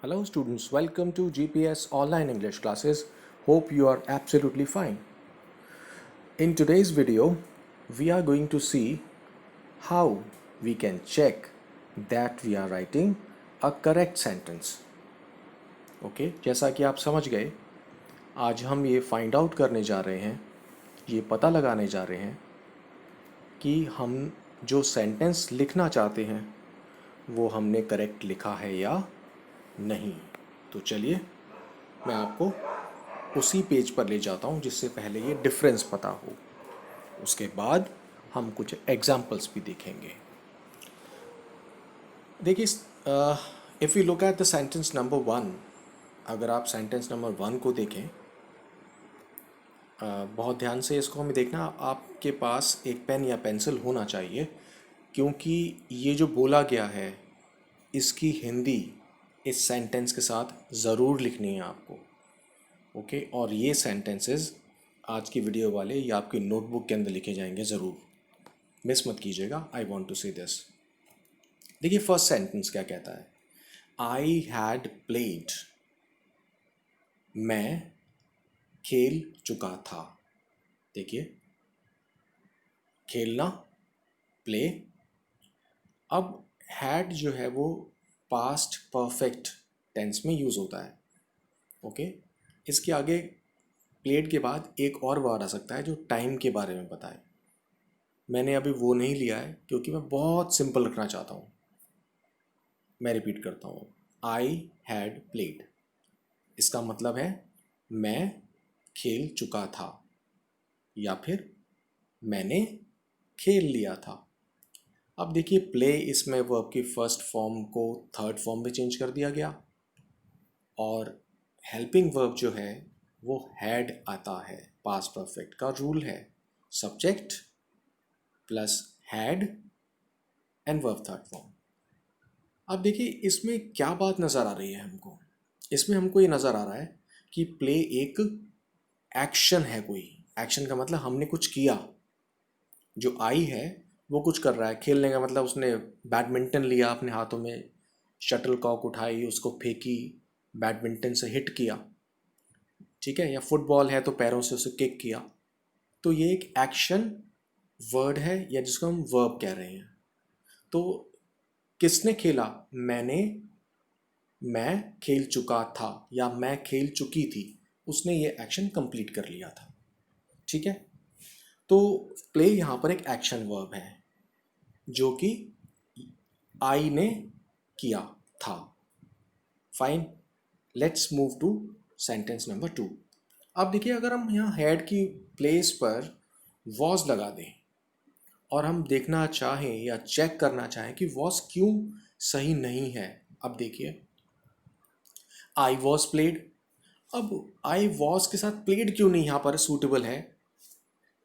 Hello students, welcome to GPS online English classes. Hope you are absolutely fine. In today's video, we are going to see how we can check that we are writing a correct sentence. Okay, जैसा कि आप समझ गए, आज हम ये find out करने जा रहे हैं, ये पता लगाने जा रहे हैं कि हम जो सेंटेंस लिखना चाहते हैं वो हमने करेक्ट लिखा है या नहीं। तो चलिए मैं आपको उसी पेज पर ले जाता हूँ जिससे पहले ये डिफरेंस पता हो। उसके बाद हम कुछ एग्जाम्पल्स भी देखेंगे। देखिए, if you look at the sentence number 1, अगर आप सेंटेंस नंबर 1 को देखें, बहुत ध्यान से इसको हमें देखना। आपके पास एक पेन या पेंसिल होना चाहिए, क्योंकि ये जो बोला गया है इसकी हिंदी इस सेंटेंस के साथ ज़रूर लिखनी है आपको। ओके, और ये सेंटेंसेस आज की वीडियो वाले या आपकी नोटबुक के अंदर लिखे जाएंगे ज़रूर, मिस मत कीजिएगा। आई वॉन्ट टू से दिस। देखिए, फर्स्ट सेंटेंस क्या कहता है? आई हैड प्लेड, मैं खेल चुका था। देखिए, खेलना, प्ले। अब हैड जो है वो पास्ट परफेक्ट टेंस में यूज़ होता है। ओके, इसके आगे प्लेड के बाद एक और वर्ड आ सकता है जो टाइम के बारे में बताए। मैंने अभी वो नहीं लिया है क्योंकि मैं बहुत सिंपल रखना चाहता हूँ। मैं रिपीट करता हूँ, आई हैड प्लेड, इसका मतलब है मैं खेल चुका था या फिर मैंने खेल लिया था। अब देखिए, प्ले इसमें वर्ब की फर्स्ट फॉर्म को थर्ड फॉर्म में चेंज कर दिया गया, और हेल्पिंग वर्ब जो है वो हैड आता है। पास्ट परफेक्ट का रूल है subject plus had and verb third form. अब देखिए, इसमें क्या बात नज़र आ रही है हमको? इसमें हमको ये नज़र आ रहा है कि प्ले एक एक्शन है। कोई एक्शन का मतलब हमने कुछ किया। जो आई है वो कुछ कर रहा है। खेलने का मतलब उसने बैडमिंटन लिया अपने हाथों में, शटल कॉक उठाई, उसको फेंकी, बैडमिंटन से हिट किया, ठीक है। या फुटबॉल है तो पैरों से उसे किक किया। तो ये एक एक्शन वर्ड है, या जिसको हम वर्ब कह रहे हैं। तो किसने खेला? मैंने, मैं खेल चुका था या मैं खेल चुकी थी, उसने ये एक्शन कंप्लीट कर लिया था, ठीक है। तो प्ले यहाँ पर एक एक्शन वर्ब है जो कि आई ने किया था। Fine, let's move to sentence number 2। अब देखिए, अगर हम यहाँ हैड की प्लेस पर वॉज लगा दें और हम देखना चाहें या चेक करना चाहें कि वॉज क्यों सही नहीं है। अब देखिए, आई वॉज प्लेड। अब आई वॉज के साथ प्लेड क्यों नहीं यहाँ पर सूटेबल है?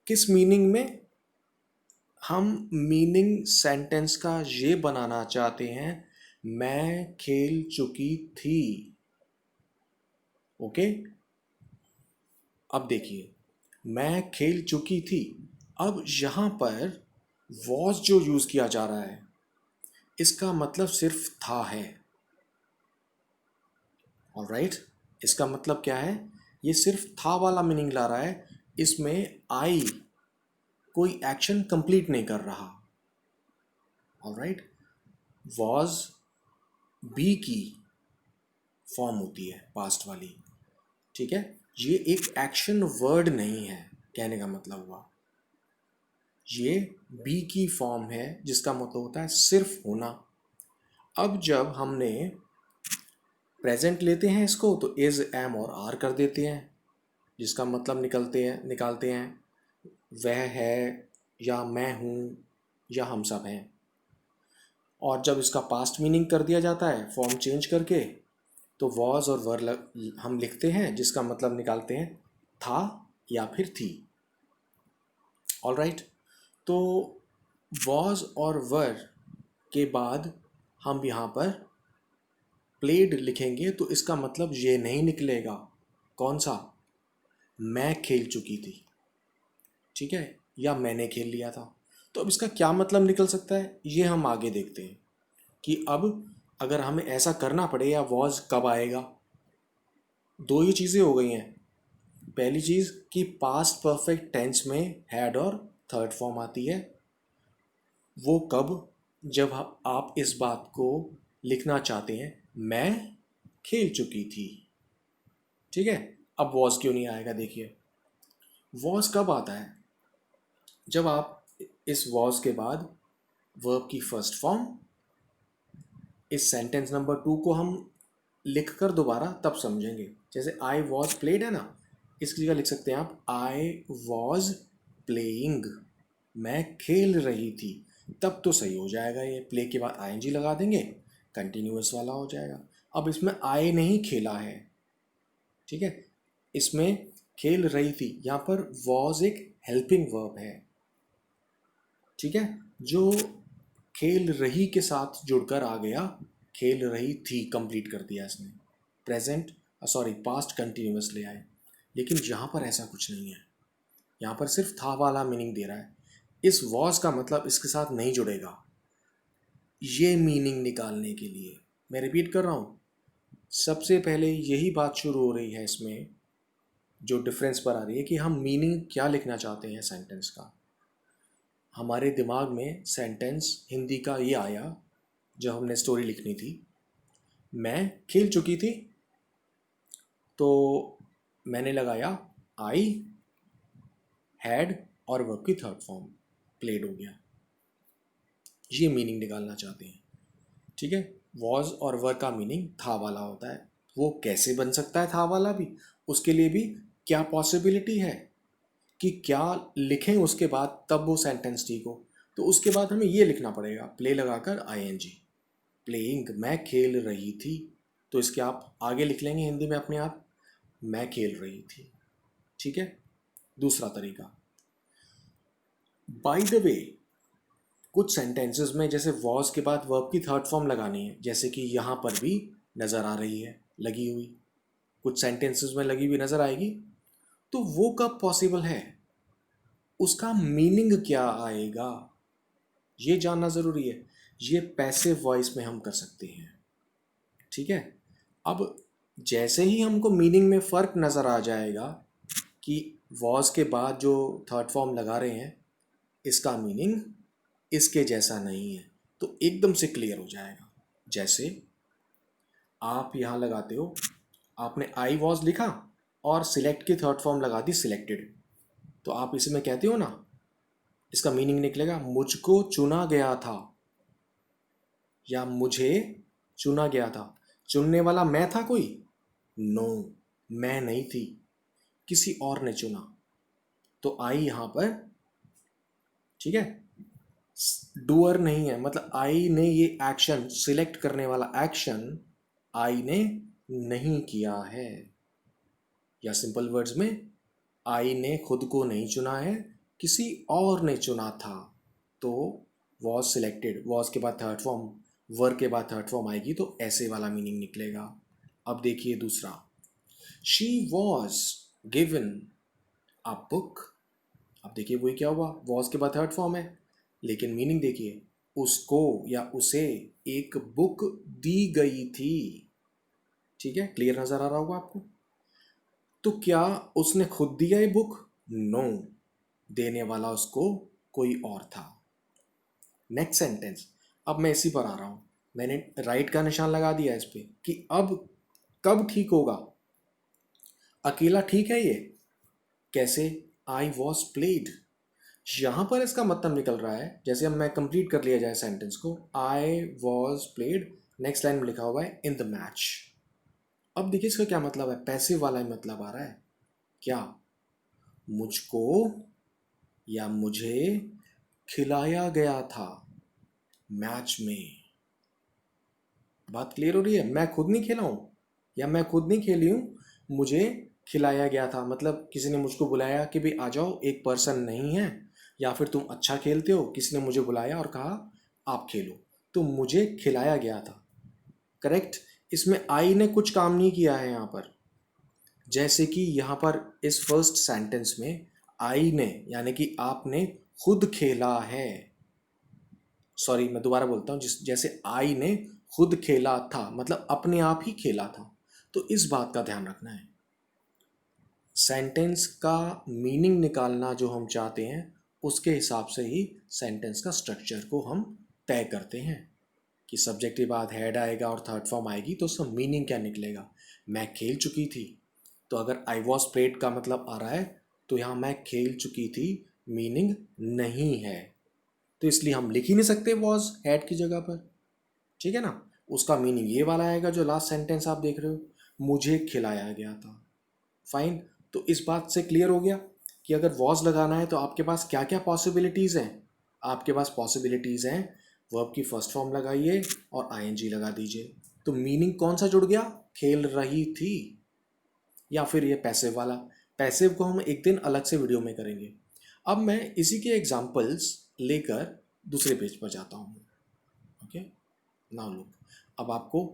किस मीनिंग में? हम मीनिंग सेंटेंस का ये बनाना चाहते हैं, मैं खेल चुकी थी। ओके, अब देखिए, मैं खेल चुकी थी। अब यहाँ पर वॉज जो यूज़ किया जा रहा है इसका मतलब सिर्फ था है। ऑलराइट, इसका मतलब क्या है? ये सिर्फ था वाला मीनिंग ला रहा है। इसमें आई कोई एक्शन कंप्लीट नहीं कर रहा। ऑलराइट, वॉज बी की फॉर्म होती है, पास्ट वाली, ठीक है। ये एक एक्शन वर्ड नहीं है, कहने का मतलब हुआ ये बी की फॉर्म है, जिसका मतलब होता है सिर्फ होना। अब जब हमने प्रेजेंट लेते हैं इसको तो इज, एम और आर कर देते हैं, जिसका मतलब निकालते हैं वह है, या मैं हूँ, या हम सब हैं। और जब इसका पास्ट मीनिंग कर दिया जाता है फॉर्म चेंज करके, तो वॉज और वर हम लिखते हैं, जिसका मतलब निकालते हैं था या फिर थी। ऑलराइट, तो वॉज और वर के बाद हम यहाँ पर प्लेड लिखेंगे तो इसका मतलब ये नहीं निकलेगा। कौन सा? मैं खेल चुकी थी, ठीक है, या मैंने खेल लिया था। तो अब इसका क्या मतलब निकल सकता है, ये हम आगे देखते हैं कि अब अगर हमें ऐसा करना पड़े या वॉज कब आएगा, दो ही चीज़ें हो गई हैं। पहली चीज़ कि पास्ट परफेक्ट टेंस में हैड और थर्ड फॉर्म आती है, वो कब, जब आप इस बात को लिखना चाहते हैं मैं खेल चुकी थी। ठीक है, अब वॉज क्यों नहीं आएगा, देखिए वॉज कब आता है, जब आप इस वॉज के बाद वर्ब की फर्स्ट फॉर्म, इस सेंटेंस नंबर 2 को हम लिख कर दोबारा तब समझेंगे। जैसे आई वॉज प्लेड है ना, इसकी जगह लिख सकते हैं आप आई वॉज प्लेइंग, मैं खेल रही थी, तब तो सही हो जाएगा। ये प्ले के बाद आईएनजी लगा देंगे, कंटिन्यूअस वाला हो जाएगा। अब इसमें आई नहीं खेला है, ठीक है, इसमें खेल रही थी, यहाँ पर वॉज एक हेल्पिंग वर्ब है, ठीक है, जो खेल रही के साथ जुड़कर आ गया, खेल रही थी कंप्लीट कर दिया इसने, प्रेजेंट सॉरी पास्ट कंटिन्यूअस ले आए। लेकिन यहाँ पर ऐसा कुछ नहीं है, यहाँ पर सिर्फ था वाला मीनिंग दे रहा है, इस वॉज का मतलब इसके साथ नहीं जुड़ेगा। ये मीनिंग निकालने के लिए मैं रिपीट कर रहा हूँ, सबसे पहले यही बात शुरू हो रही है इसमें, जो डिफरेंस पर आ रही है कि हम मीनिंग क्या लिखना चाहते हैं सेंटेंस का। हमारे दिमाग में सेंटेंस हिंदी का ये आया जब हमने स्टोरी लिखनी थी, मैं खेल चुकी थी, तो मैंने लगाया आई हैड और वर्ब की थर्ड फॉर्म प्लेड हो गया। ये मीनिंग निकालना चाहते हैं, ठीक है। वॉज और वर्ब का मीनिंग था वाला होता है, वो कैसे बन सकता है था वाला भी, उसके लिए भी क्या पॉसिबिलिटी है कि क्या लिखें उसके बाद तब वो सेंटेंस ठीक हो। तो उसके बाद हमें ये लिखना पड़ेगा प्ले लगाकर आईएनजी, प्लेइंग, मैं खेल रही थी, तो इसके आप आगे लिख लेंगे हिंदी में अपने आप, मैं खेल रही थी, ठीक है। दूसरा तरीका, बाय द वे, कुछ सेंटेंसेस में जैसे वॉज के बाद वर्ब की थर्ड फॉर्म लगानी है, जैसे कि यहाँ पर भी नज़र आ रही है लगी हुई, कुछ सेंटेंसेस में लगी हुई नज़र आएगी, तो वो कब पॉसिबल है, उसका मीनिंग क्या आएगा, ये जानना ज़रूरी है। ये पैसिव वॉइस में हम कर सकते हैं, ठीक है। अब जैसे ही हमको मीनिंग में फ़र्क नज़र आ जाएगा कि वॉज के बाद जो थर्ड फॉर्म लगा रहे हैं इसका मीनिंग इसके जैसा नहीं है, तो एकदम से क्लियर हो जाएगा। जैसे आप यहाँ लगाते हो, आपने आई वॉज लिखा और सिलेक्ट की थर्ड फॉर्म लगा दी सिलेक्टेड, तो आप इसमें कहते हो ना, इसका मीनिंग निकलेगा मुझको चुना गया था या मुझे चुना गया था। चुनने वाला मैं था कोई? नो, मैं नहीं थी, किसी और ने चुना, तो आई यहाँ पर, ठीक है, डूअर नहीं है, मतलब आई ने ये एक्शन, सिलेक्ट करने वाला एक्शन आई ने नहीं किया है, या सिंपल वर्ड्स में आई ने खुद को नहीं चुना है, किसी और ने चुना था, तो वॉज सिलेक्टेड, वॉज के बाद थर्ड फॉर्म, वर के बाद थर्ड फॉर्म आएगी तो ऐसे वाला मीनिंग निकलेगा। अब देखिए दूसरा, she was given a book, अब देखिए वही क्या हुआ, वॉज के बाद थर्ड फॉर्म है, लेकिन मीनिंग देखिए, उसको या उसे एक बुक दी गई थी, ठीक है, क्लियर नजर आ रहा होगा आपको। तो क्या उसने खुद दिया ये बुक? नो, देने वाला उसको कोई और था। नेक्स्ट सेंटेंस, अब मैं इसी पर आ रहा हूं, मैंने राइट का निशान लगा दिया इस पे कि अब कब ठीक होगा, अकेला ठीक है ये कैसे, आई वॉज प्लेड, यहां पर इसका मतलब निकल रहा है, जैसे अब मैं कंप्लीट कर लिया जाए सेंटेंस को, I was played, next line में लिखा हुआ है इन द मैच। अब देखिए इसका क्या मतलब है, पैसिव वाला ही मतलब आ रहा है, क्या मुझको या मुझे खिलाया गया था मैच में। बात क्लियर हो रही है, मैं खुद नहीं खेला हूं या मैं खुद नहीं खेली हूं, मुझे खिलाया गया था, मतलब किसी ने मुझको बुलाया कि भाई आ जाओ, एक पर्सन नहीं है, या फिर तुम अच्छा खेलते हो, किसी ने मुझे बुलाया और कहा आप खेलो, तो मुझे खिलाया गया था, करेक्ट। इसमें आई ने कुछ काम नहीं किया है यहाँ पर, जैसे कि यहाँ पर इस फर्स्ट सेंटेंस में आई ने यानी कि आपने खुद खेला है, सॉरी मैं दोबारा बोलता हूँ, जिस जैसे आई ने खुद खेला था, मतलब अपने आप ही खेला था। तो इस बात का ध्यान रखना है। सेंटेंस का मीनिंग निकालना जो हम चाहते हैं, उसके हिसाब से ही सेंटेंस का स्ट्रक्चर को हम तय करते हैं कि सब्जेक्ट के बाद हैड आएगा और थर्ड फॉर्म आएगी तो उसका मीनिंग क्या निकलेगा। मैं खेल चुकी थी, तो अगर आई वॉज प्लेड का मतलब आ रहा है, तो यहाँ मैं खेल चुकी थी मीनिंग नहीं है, तो इसलिए हम लिख ही नहीं सकते वॉज हैड की जगह पर। ठीक है ना। उसका मीनिंग ये वाला आएगा जो लास्ट सेंटेंस आप देख रहे हो, मुझे खिलाया गया था। फाइन। तो इस बात से क्लियर हो गया कि अगर वॉज लगाना है तो आपके पास क्या क्या पॉसिबिलिटीज़ हैं। आपके पास पॉसिबिलिटीज़ हैं, वर्ब की फर्स्ट फॉर्म लगाइए और आईएनजी लगा दीजिए। तो मीनिंग कौन सा जुड़ गया, खेल रही थी, या फिर ये पैसिव वाला। पैसिव को हम एक दिन अलग से वीडियो में करेंगे। अब मैं इसी के एग्जांपल्स लेकर दूसरे पेज पर जाता हूँ। Okay, now look. अब आपको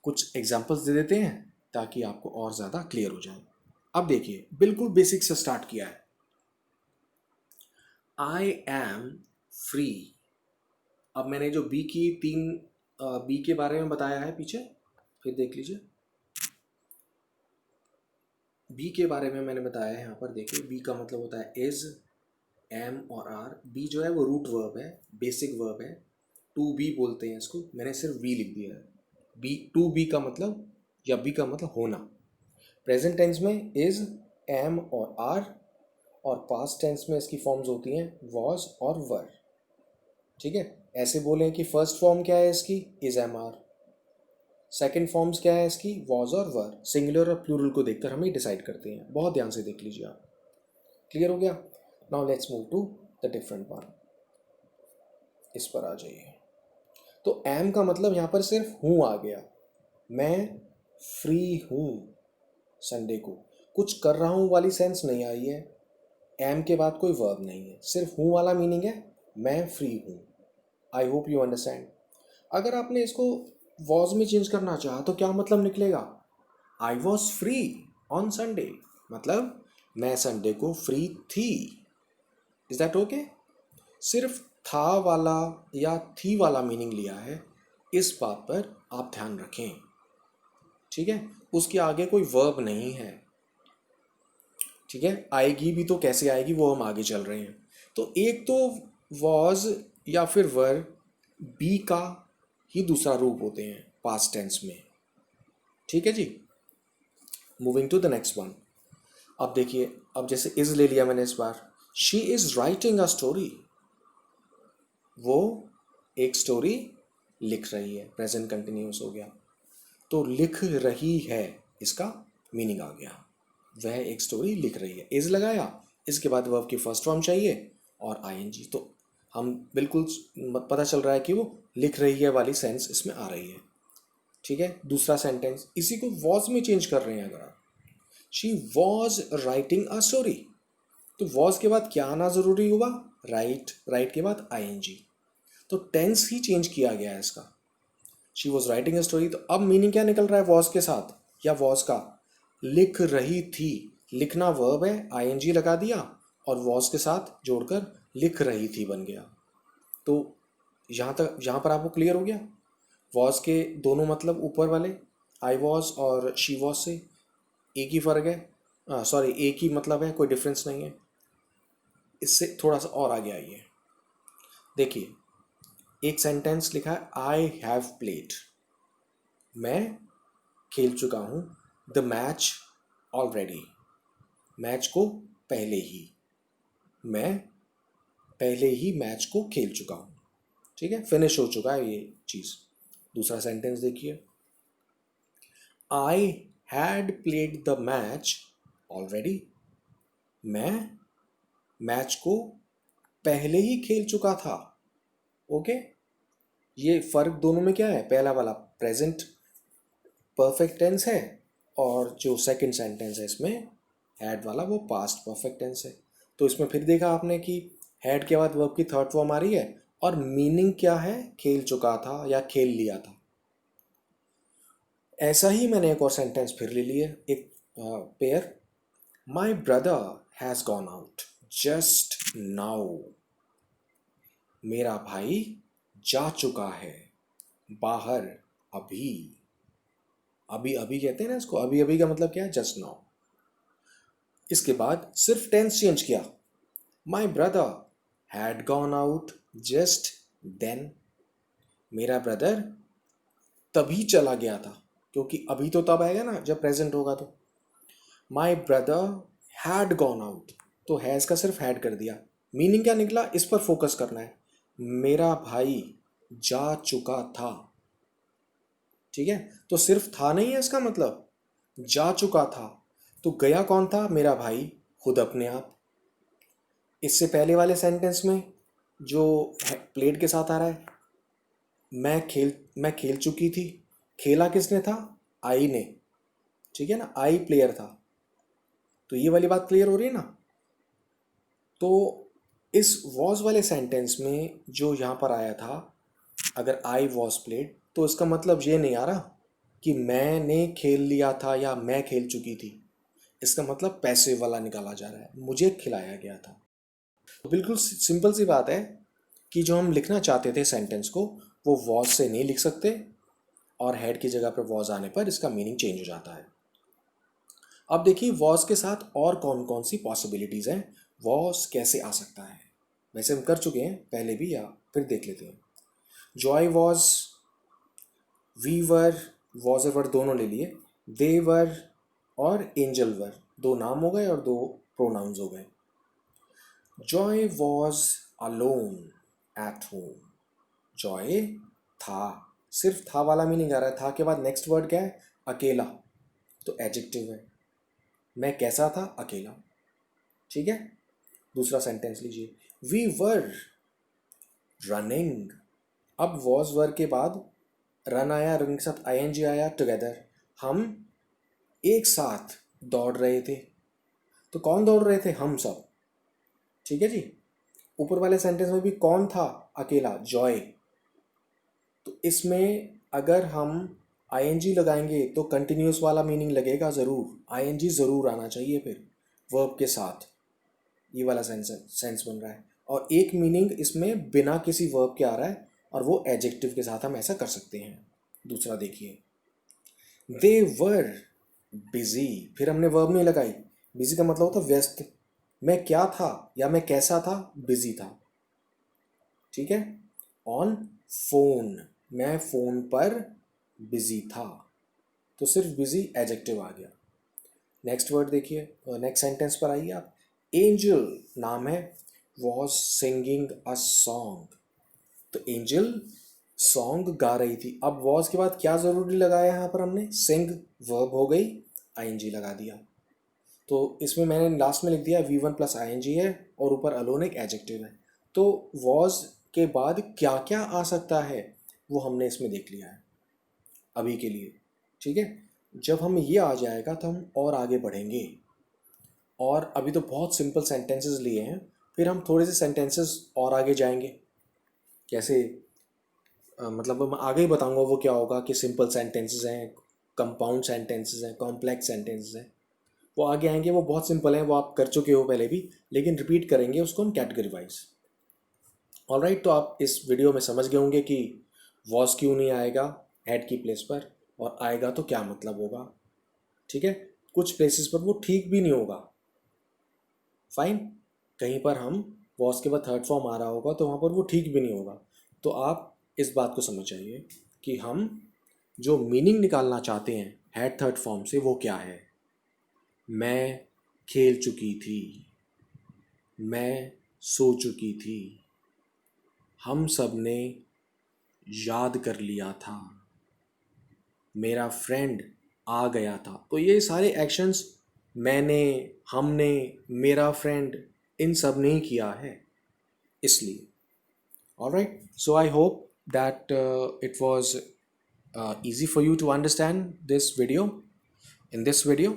कुछ एग्जांपल्स दे देते हैं ताकि आपको और ज़्यादा क्लियर हो जाए। अब देखिए, बिल्कुल बेसिक से स्टार्ट किया है। I am free. अब मैंने जो बी की बी के बारे में बताया है पीछे, फिर देख लीजिए। बी के बारे में मैंने बताया है यहाँ पर, देखिए बी का मतलब होता है इज, एम और आर। बी जो है वो रूट वर्ब है, बेसिक वर्ब है, टू बी बोलते हैं इसको, मैंने सिर्फ वी लिख दिया है। बी, टू बी का मतलब, या बी का मतलब होना। प्रेजेंट टेंस में इज, एम और आर, और पास्ट टेंस में इसकी फॉर्म्स होती हैं वॉज और वर। ठीक है। ऐसे बोलें कि फर्स्ट फॉर्म क्या है इसकी, is am are. Second forms क्या है इसकी, वॉज और वर। सिंगुलर और प्लूरल को देखकर हम ये डिसाइड करते हैं। बहुत ध्यान से देख लीजिए आप। क्लियर हो गया। Now let's move to the different one. इस पर आ जाइए। तो एम का मतलब यहाँ पर सिर्फ हूँ आ गया। मैं फ्री हूँ संडे को। कुछ कर रहा हूँ वाली सेंस नहीं आई है। एम के बाद कोई वर्ब नहीं है, सिर्फ हूँ वाला मीनिंग है, मैं फ्री हूँ। I hope you understand. अगर आपने इसको वॉज में चेंज करना चाहा तो क्या मतलब निकलेगा, I was free on Sunday, मतलब मैं संडे को फ्री थी। Is that okay. सिर्फ था वाला या थी वाला मीनिंग लिया है, इस बात पर आप ध्यान रखें। ठीक है। उसके आगे कोई वर्ब नहीं है। ठीक है। आएगी भी तो कैसे आएगी वो हम आगे चल रहे हैं। तो एक तो वॉज या फिर वर बी का ही दूसरा रूप होते हैं पास्ट टेंस में। ठीक है जी। Moving to the next one. अब देखिए, अब जैसे इज ले लिया मैंने इस बार। She is writing a story. वो एक स्टोरी लिख रही है, प्रेजेंट कंटिन्यूस हो गया। तो लिख रही है, इसका मीनिंग आ गया, वह एक स्टोरी लिख रही है। इज लगाया, इसके बाद वर्ब की फर्स्ट फॉर्म चाहिए और आईएनजी। तो हम बिल्कुल पता चल रहा है कि वो लिख रही है वाली सेंस इसमें आ रही है। ठीक है। दूसरा सेंटेंस इसी को वॉज में चेंज कर रहे हैं अगर आप, she was writing a story, तो वॉज के बाद क्या आना जरूरी हुआ, राइट। राइट के बाद आईएनजी। तो टेंस ही चेंज किया गया है इसका। She was writing a story, तो अब मीनिंग क्या निकल रहा है वॉज के साथ या वॉज का, लिख रही थी। लिखना वर्ब है, आईएनजी लगा दिया और वॉज के साथ जोड़कर लिख रही थी बन गया। तो यहाँ तक, यहाँ पर आपको क्लियर हो गया। वॉज के दोनों मतलब ऊपर वाले आई वॉज और शी वॉज से एक ही फ़र्क है, सॉरी एक ही मतलब है, कोई डिफरेंस नहीं है। इससे थोड़ा सा और आगे आइए। देखिए, एक सेंटेंस लिखा है आई हैव प्लेड, मैं खेल चुका हूँ, द मैच ऑलरेडी, मैच को पहले ही, मैं पहले ही मैच को खेल चुका हूँ। ठीक है, फिनिश हो चुका है ये चीज़। दूसरा सेंटेंस देखिए, I had played the match already, मैं मैच को पहले ही खेल चुका था। ओके। ये फ़र्क दोनों में क्या है, पहला वाला प्रेजेंट परफेक्ट टेंस है और जो सेकंड सेंटेंस है इसमें हैड वाला वो पास्ट परफेक्ट टेंस है। तो इसमें फिर देखा आपने कि हैड के बाद वर्ब की थर्ड फॉर्म आ रही है और मीनिंग क्या है, खेल चुका था या खेल लिया था। ऐसा ही मैंने एक और सेंटेंस फिर ले लिया, एक pair, my brother has gone out just now, मेरा भाई जा चुका है बाहर अभी, अभी अभी कहते हैं ना इसको, अभी अभी का मतलब क्या है, जस्ट नाउ। इसके बाद सिर्फ टेंस चेंज किया, my brother had gone out just then, मेरा ब्रदर तभी चला गया था, क्योंकि अभी तो तब आएगा ना जब प्रेजेंट होगा। तो माई ब्रदर हैड गॉन आउट, तो हैज़ का सिर्फ हैड कर दिया, मीनिंग क्या निकला, इस पर फोकस करना है। मेरा भाई जा चुका था, ठीक है, तो सिर्फ था नहीं है इसका मतलब, जा चुका था। तो गया कौन था, मेरा भाई, खुद अपने आप। इससे पहले वाले सेंटेंस में जो प्लेड के साथ आ रहा है, मैं खेल चुकी थी, खेला किसने था, आई ने, ठीक है ना, आई प्लेयर था। तो ये वाली बात क्लियर हो रही है ना। तो इस वॉज वाले सेंटेंस में जो यहाँ पर आया था, अगर आई वॉज प्लेड, तो इसका मतलब ये नहीं आ रहा कि मैंने खेल लिया था या मैं खेल चुकी थी। इसका मतलब पैसे वाला निकाला जा रहा है, मुझे खिलाया गया था। तो बिल्कुल सिंपल सी बात है कि जो हम लिखना चाहते थे सेंटेंस को, वो वॉज से नहीं लिख सकते, और हेड की जगह पर वॉज आने पर इसका मीनिंग चेंज हो जाता है। अब देखिए वॉज के साथ और कौन कौन सी पॉसिबिलिटीज़ हैं, वॉज कैसे आ सकता है। वैसे हम कर चुके हैं पहले भी, या फिर देख लेते हैं। Joy was, we were, was a word दोनों ले लिए, दे वर और एंजल वर, दो नाम हो गए और दो प्रोनाउंस हो गए। Joy was alone at home, Joy था, सिर्फ था वाला मीनिंग आ रहा है, था के बाद नेक्स्ट वर्ड क्या है, अकेला, तो एडजेक्टिव है। मैं कैसा था, अकेला, ठीक है। दूसरा सेंटेंस लीजिए, वी वर रनिंग, अब वॉज वर के बाद रन आया, रन के साथ आईएनजी आया, टुगेदर, हम एक साथ दौड़ रहे थे। तो कौन दौड़ रहे थे, हम सब, ठीक है जी। ऊपर वाले सेंटेंस में भी कौन था, अकेला, जॉय। तो इसमें अगर हम आईएनजी लगाएंगे तो कंटिन्यूस वाला मीनिंग लगेगा ज़रूर, आईएनजी ज़रूर आना चाहिए फिर वर्ब के साथ, ये वाला सेंस बन रहा है। और एक मीनिंग इसमें बिना किसी वर्ब के आ रहा है, और वो एडजेक्टिव के साथ हम ऐसा कर सकते हैं। दूसरा देखिए, दे वर बिजी, फिर हमने वर्ब नहीं लगाई, बिजी का मतलब होता व्यस्त। मैं क्या था या मैं कैसा था, बिजी था, ठीक है। ऑन फोन, मैं फोन पर बिजी था, तो सिर्फ बिजी एडजेक्टिव आ गया। नेक्स्ट वर्ड देखिए, नेक्स्ट सेंटेंस पर आइए आप, एंजल नाम है, वॉज सिंगिंग अ सॉन्ग, तो एंजल सॉन्ग गा रही थी। अब वॉज के बाद क्या ज़रूरी लगाया यहाँ पर हमने, सिंग वर्ब हो गई, आईएनजी लगा दिया। तो इसमें मैंने लास्ट में लिख दिया V1 प्लस आईएनजी है, और ऊपर अलोन एक एडजेक्टिव है। तो वॉज के बाद क्या क्या आ सकता है वो हमने इसमें देख लिया है अभी के लिए, ठीक है। जब हम ये आ जाएगा तो हम और आगे बढ़ेंगे, और अभी तो बहुत सिंपल सेंटेंसेस लिए हैं, फिर हम थोड़े से सेंटेंसेस और आगे जाएंगे। कैसे, मतलब मैं आगे ही बताऊंगा वो क्या होगा, कि सिंपल सेंटेंसेस हैं, कंपाउंड सेंटेंसेस हैं, कॉम्प्लेक्स सेंटेंसेस हैं, वो आगे आएंगे। वो बहुत सिंपल हैं, वो आप कर चुके हो पहले भी, लेकिन रिपीट करेंगे उसको हम कैटेगरी वाइज। ऑलराइट, तो आप इस वीडियो में समझ गए होंगे कि वॉज क्यों नहीं आएगा हैड की प्लेस पर, और आएगा तो क्या मतलब होगा, ठीक है। कुछ प्लेसेस पर वो ठीक भी नहीं होगा, फाइन। कहीं पर हम वॉज के बाद थर्ड फॉर्म आ रहा होगा तो वहाँ पर वो ठीक भी नहीं होगा। तो आप इस बात को समझ जाइए कि हम जो मीनिंग निकालना चाहते हैं हैड थर्ड फॉर्म से, वो क्या है। मैं खेल चुकी थी, मैं सो चुकी थी, हम सब ने याद कर लिया था, मेरा फ्रेंड आ गया था। तो ये सारे एक्शंस मैंने, हमने, मेरा फ्रेंड, इन सब ने किया है, इसलिए। Alright, so I hope that it was easy for you to understand this video. In this video,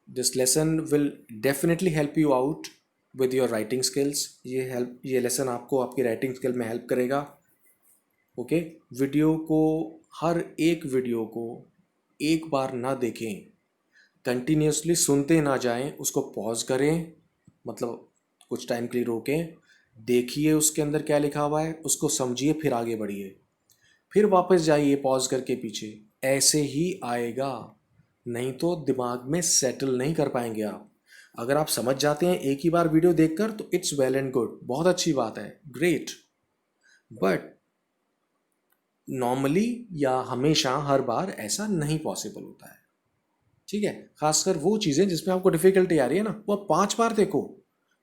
this lesson will definitely help you out with your writing skills. ये lesson आपको आपकी writing skill में help करेगा। Okay, video को, हर एक video को एक बार ना देखें, कंटिन्यूसली सुनते ना जाएं, उसको पॉज करें, मतलब कुछ टाइम के लिए रोकें, देखिए उसके अंदर क्या लिखा हुआ है, उसको समझिए, फिर आगे बढ़िए। फिर वापस जाइए पॉज करके पीछे, ऐसे ही आएगा, नहीं तो दिमाग में सेटल नहीं कर पाएंगे आप। अगर आप समझ जाते हैं एक ही बार वीडियो देखकर तो इट्स वेल एंड गुड, बहुत अच्छी बात है, ग्रेट। बट नॉर्मली या हमेशा हर बार ऐसा नहीं पॉसिबल होता है, ठीक है। खासकर वो चीज़ें जिसमें आपको डिफिकल्टी आ रही है ना, वो आप 5 बार देखो।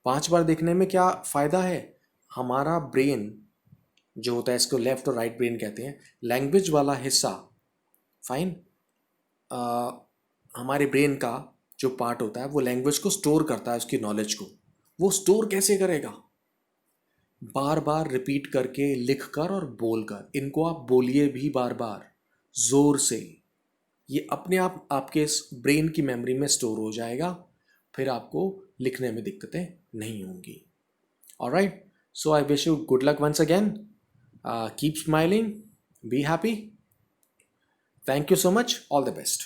5 बार देखने में क्या फ़ायदा है, हमारा ब्रेन जो होता है, इसको लेफ्ट और राइट ब्रेन कहते हैं, लैंग्वेज वाला हिस्सा, फाइन, हमारे ब्रेन का जो पार्ट होता है वो लैंग्वेज को स्टोर करता है, उसकी नॉलेज को। वो स्टोर कैसे करेगा, बार बार रिपीट करके, लिख कर और बोल कर। इनको आप बोलिए भी बार बार, जोर से, ये अपने आप आपके ब्रेन की मेमोरी में स्टोर हो जाएगा, फिर आपको लिखने में दिक्कतें नहीं होंगी। Alright, so I wish you good luck once again, keep smiling, be happy, thank you so much, all the best.